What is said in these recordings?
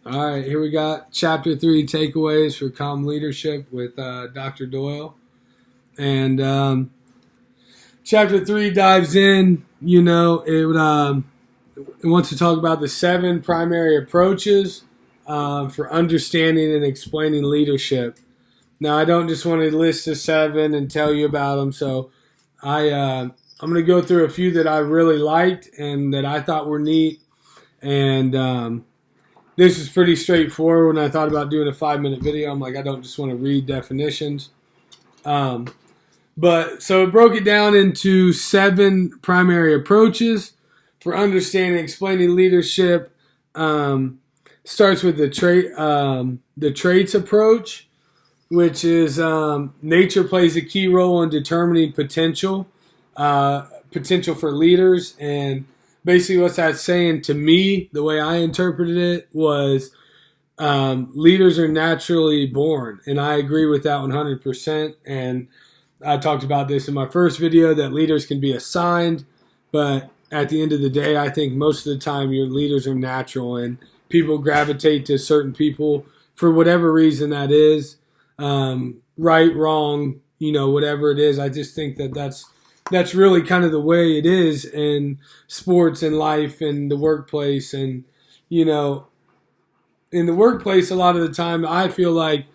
All right, here we got Chapter 3 Takeaways for Calm Leadership with Dr. Doyle. And Chapter 3 dives in, it wants to talk about the 7 primary approaches for understanding and explaining leadership. Now, I don't just want to list the 7 and tell you about them, so I'm going to go through a few that I really liked and that I thought were neat. And this is pretty straightforward. When I thought about doing a 5-minute video, I'm like, I don't just want to read definitions. But so it broke it down into 7 primary approaches for understanding and explaining leadership. Starts with the traits approach, which is nature plays a key role in determining potential for leaders. And basically what that's saying to me, the way I interpreted it, was leaders are naturally born. And I agree with that 100%. And I talked about this in my first video, that leaders can be assigned. But at the end of the day, I think most of the time your leaders are natural. And people gravitate to certain people for whatever reason that is. Right, wrong, whatever it is. I just think that's really kind of the way it is in sports and life and the workplace. And, in the workplace, a lot of the time, I feel like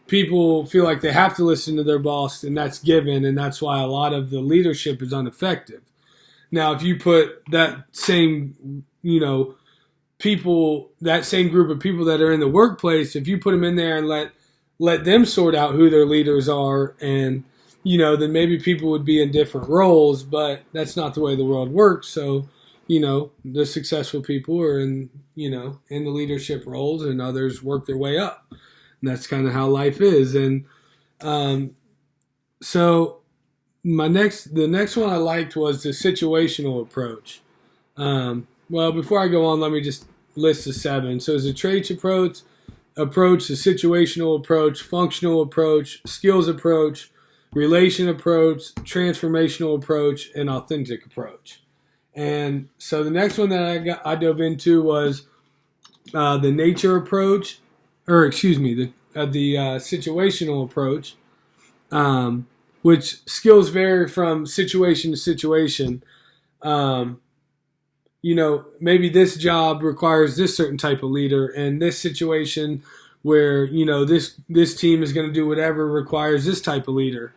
people feel like they have to listen to their boss, and that's given, and that's why a lot of the leadership is ineffective. Now, if you put that same, that same group of people that are in the workplace, if you put them in there and let them sort out who their leaders are, and then maybe people would be in different roles, but that's not the way the world works. So, the successful people are in the leadership roles, and others work their way up. And that's kind of how life is. And so the next one I liked was the situational approach. Well, before I go on, let me just list the 7. So it's a traits approach, the situational approach, functional approach, skills approach, relation approach, transformational approach, and authentic approach. And so the next one that I dove into was the nature approach, the situational approach, which skills vary from situation to situation. Maybe this job requires this certain type of leader, and this situation where, this team is going to do whatever requires this type of leader,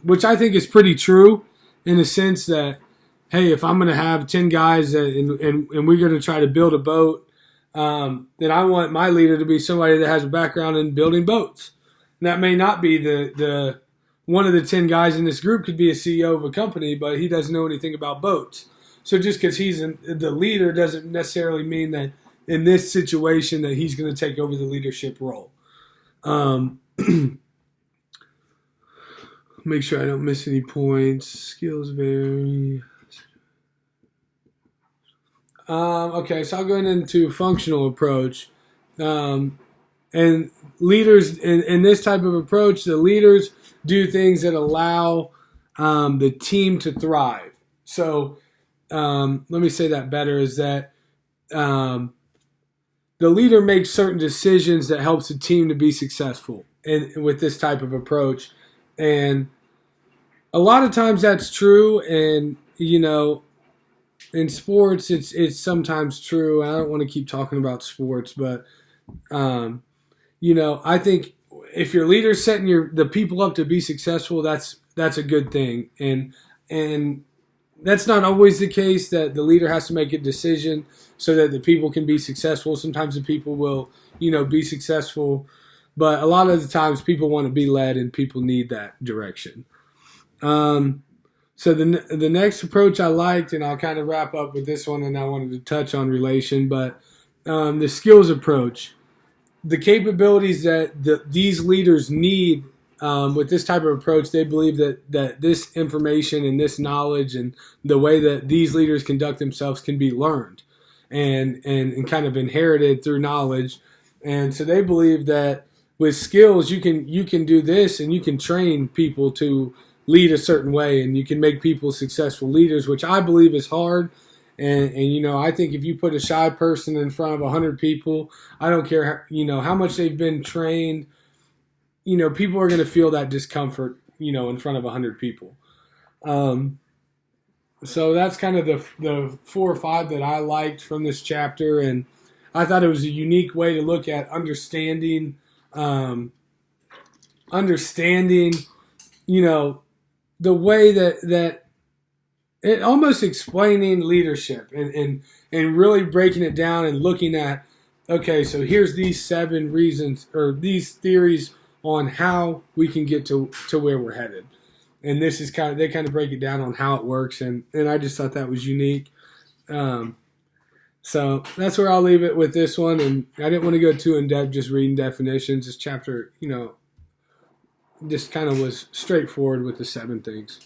which I think is pretty true in the sense that, hey, if I'm going to have 10 guys and we're going to try to build a boat, then I want my leader to be somebody that has a background in building boats. And that may not be the one of the 10 guys in this group could be a CEO of a company, but he doesn't know anything about boats. So just because he's the leader doesn't necessarily mean that in this situation that he's going to take over the leadership role. Make sure I don't miss any points. Skills vary. Okay, so I'll go into functional approach. And leaders, in this type of approach, the leaders do things that allow the team to thrive. So let me say that better, is that the leader makes certain decisions that helps the team to be successful with this type of approach. And a lot of times that's true, and, in sports, it's sometimes true. I don't want to keep talking about sports, but I think if your leader's setting the people up to be successful, that's a good thing. And that's not always the case, that the leader has to make a decision so that the people can be successful. Sometimes the people will, be successful, but a lot of the times people want to be led, and people need that direction. So the next approach I liked, and I'll kind of wrap up with this one, and I wanted to touch on relation, but the skills approach, the capabilities that these leaders need with this type of approach, they believe that this information and this knowledge and the way that these leaders conduct themselves can be learned and kind of inherited through knowledge. And so they believe that with skills, you can do this, and you can train people to lead a certain way, and you can make people successful leaders, which I believe is hard. And I think if you put a shy person in front of 100 people, I don't care how much they've been trained, people are going to feel that discomfort in front of 100 people. So that's kind of the 4 or 5 that I liked from this chapter, and I thought it was a unique way to look at understanding, the way that it almost explaining leadership and really breaking it down and looking at, okay, so here's these 7 reasons or these theories on how we can get to where we're headed. And this is they kind of break it down on how it works, and I just thought that was unique. So that's where I'll leave it with this one, and I didn't want to go too in depth just reading definitions. This chapter, just kind of was straightforward with the 7 things.